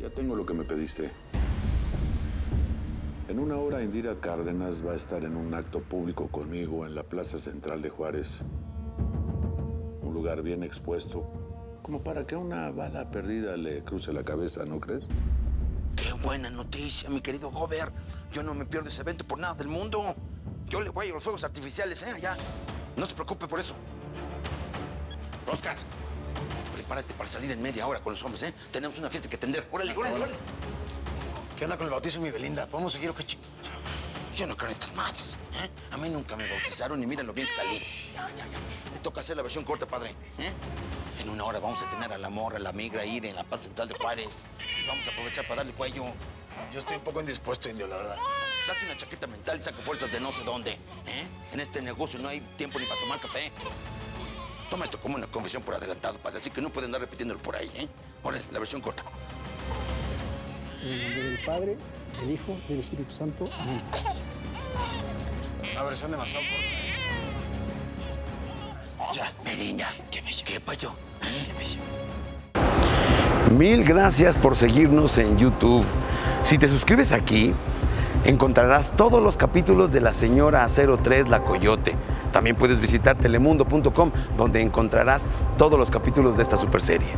Ya tengo lo que me pediste. En una hora Indira Cárdenas va a estar en un acto público conmigo en la Plaza Central de Juárez. Un lugar bien expuesto, como para que una bala perdida le cruce la cabeza, ¿no crees? Qué buena noticia, mi querido Gober. Yo no me pierdo ese evento por nada del mundo. Yo le voy a los fuegos artificiales, allá. No se preocupe por eso. Oscar, prepárate para salir en media hora con los hombres, Tenemos una fiesta que atender. Órale, órale, órale. ¿Qué onda con el bautizo de mi Belinda? ¿Podemos seguir o qué ching? Yo no creo en estas madres, A mí nunca me bautizaron y miren lo bien que salí. Ya. Me toca hacer la versión corta, padre, En una hora vamos a tener a la morra, a la migra ahí en la Plaza Central de Juárez. Y vamos a aprovechar para darle cuello. Yo estoy un poco indispuesto, Indio, la verdad. Saca una chaqueta mental y saca fuerzas de no sé dónde, En este negocio no hay tiempo ni para tomar café. Toma esto como una confesión por adelantado, padre, así que no pueden andar repitiéndolo por ahí, Órale, la versión corta. En el nombre del Padre, del Hijo y del Espíritu Santo. Amén. Una versión demasiado corta. Ya, Belinda. ¿Qué pasó? ¿Qué pasó? Mil gracias por seguirnos en YouTube. Si te suscribes aquí, encontrarás todos los capítulos de La Señora 03 La Coyote. También puedes visitar telemundo.com, donde encontrarás todos los capítulos de esta superserie.